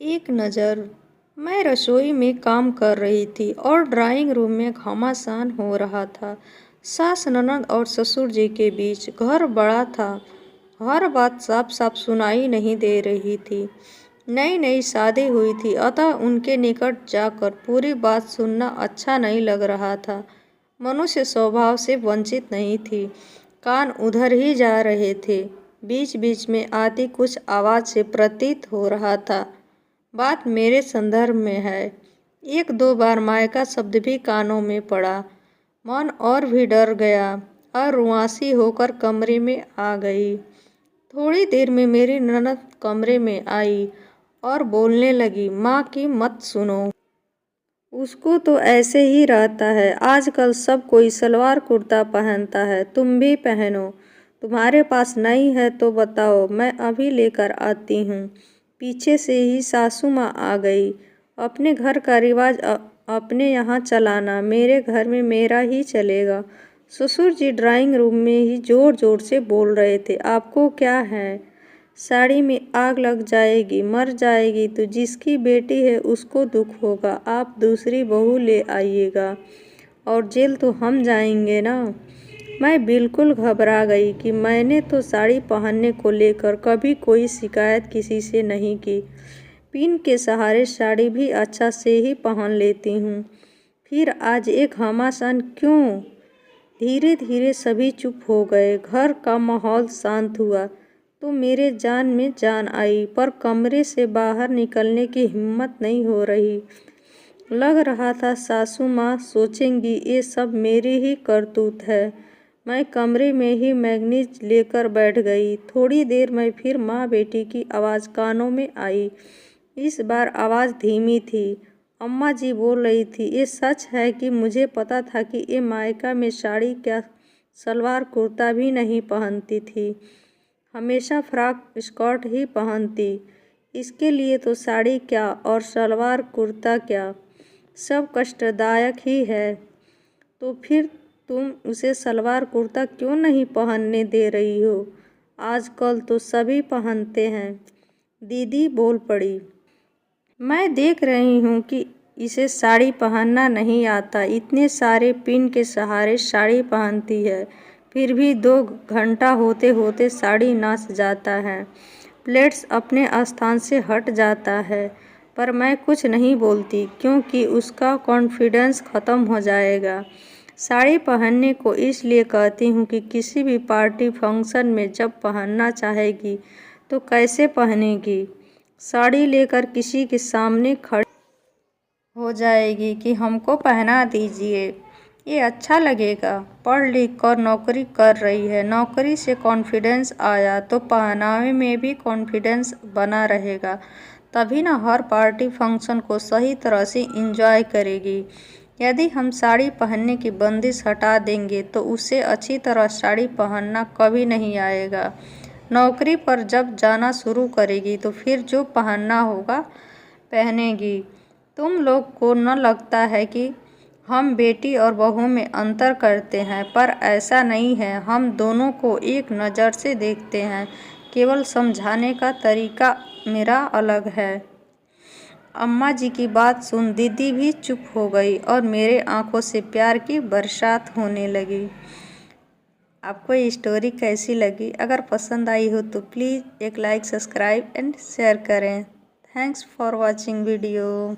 एक नज़र। मैं रसोई में काम कर रही थी और ड्राइंग रूम में घमासान हो रहा था। सास ननद और ससुर जी के बीच घर बड़ा था। हर बात साफ साफ सुनाई नहीं दे रही थी। नई नई शादी हुई थी, अतः उनके निकट जाकर पूरी बात सुनना अच्छा नहीं लग रहा था। मनुष्य स्वभाव से वंचित नहीं थी। कान उधर ही जा रहे थे। बीच बीच में आती कुछ आवाज़ से प्रतीत हो रहा था बात मेरे संदर्भ में है। एक दो बार मायका शब्द भी कानों में पड़ा। मन और भी डर गया और रुआंसी होकर कमरे में आ गई। थोड़ी देर में मेरी ननद कमरे में आई और बोलने लगी, माँ की मत सुनो। उसको तो ऐसे ही रहता है। आजकल सब कोई सलवार कुर्ता पहनता है, तुम भी पहनो। तुम्हारे पास नहीं है तो बताओ, मैं अभी लेकर आती हूँ। पीछे से ही सासू माँ आ गई। अपने घर का रिवाज अपने यहाँ चलाना, मेरे घर में मेरा ही चलेगा। ससुर जी ड्राइंग रूम में ही जोर जोर से बोल रहे थे, आपको क्या है? साड़ी में आग लग जाएगी, मर जाएगी तो जिसकी बेटी है उसको दुख होगा। आप दूसरी बहू ले आइएगा और जेल तो हम जाएंगे ना। मैं बिल्कुल घबरा गई कि मैंने तो साड़ी पहनने को लेकर कभी कोई शिकायत किसी से नहीं की। पिन के सहारे साड़ी भी अच्छा से ही पहन लेती हूँ, फिर आज एक घमासान क्यों? धीरे धीरे सभी चुप हो गए। घर का माहौल शांत हुआ तो मेरे जान में जान आई, पर कमरे से बाहर निकलने की हिम्मत नहीं हो रही। लग रहा था सासू माँ सोचेंगी ये सब मेरी ही करतूत है। मैं कमरे में ही मैगनीज लेकर बैठ गई। थोड़ी देर में फिर माँ बेटी की आवाज़ कानों में आई। इस बार आवाज़ धीमी थी। अम्मा जी बोल रही थी, ये सच है कि मुझे पता था कि ये मायका में साड़ी क्या सलवार कुर्ता भी नहीं पहनती थी, हमेशा फ्रॉक स्कर्ट ही पहनती। इसके लिए तो साड़ी क्या और सलवार कुर्ता क्या, सब कष्टदायक ही है। तो फिर तुम उसे सलवार कुर्ता क्यों नहीं पहनने दे रही हो? आजकल तो सभी पहनते हैं, दीदी बोल पड़ी। मैं देख रही हूँ कि इसे साड़ी पहनना नहीं आता, इतने सारे पिन के सहारे साड़ी पहनती है, फिर भी 2 घंटा होते होते साड़ी नाच जाता है, प्लेट्स अपने स्थान से हट जाता है। पर मैं कुछ नहीं बोलती क्योंकि उसका कॉन्फिडेंस ख़त्म हो जाएगा। साड़ी पहनने को इसलिए कहती हूँ कि किसी भी पार्टी फंक्शन में जब पहनना चाहेगी तो कैसे पहनेगी? साड़ी लेकर किसी के सामने खड़ी हो जाएगी कि हमको पहना दीजिए, ये अच्छा लगेगा? पढ़ लिख कर नौकरी कर रही है, नौकरी से कॉन्फिडेंस आया तो पहनावे में भी कॉन्फिडेंस बना रहेगा, तभी ना हर पार्टी फंक्शन को सही तरह से एंजॉय करेगी। यदि हम साड़ी पहनने की बंदिश हटा देंगे तो उसे अच्छी तरह साड़ी पहनना कभी नहीं आएगा। नौकरी पर जब जाना शुरू करेगी तो फिर जो पहनना होगा पहनेगी। तुम लोग को न लगता है कि हम बेटी और बहू में अंतर करते हैं, पर ऐसा नहीं है। हम दोनों को एक नज़र से देखते हैं, केवल समझाने का तरीका मेरा अलग है। अम्मा जी की बात सुन दीदी भी चुप हो गई और मेरे आंखों से प्यार की बरसात होने लगी। आपको ये स्टोरी कैसी लगी? अगर पसंद आई हो तो प्लीज़ एक लाइक, सब्सक्राइब एंड शेयर करें। Thanks for watching video.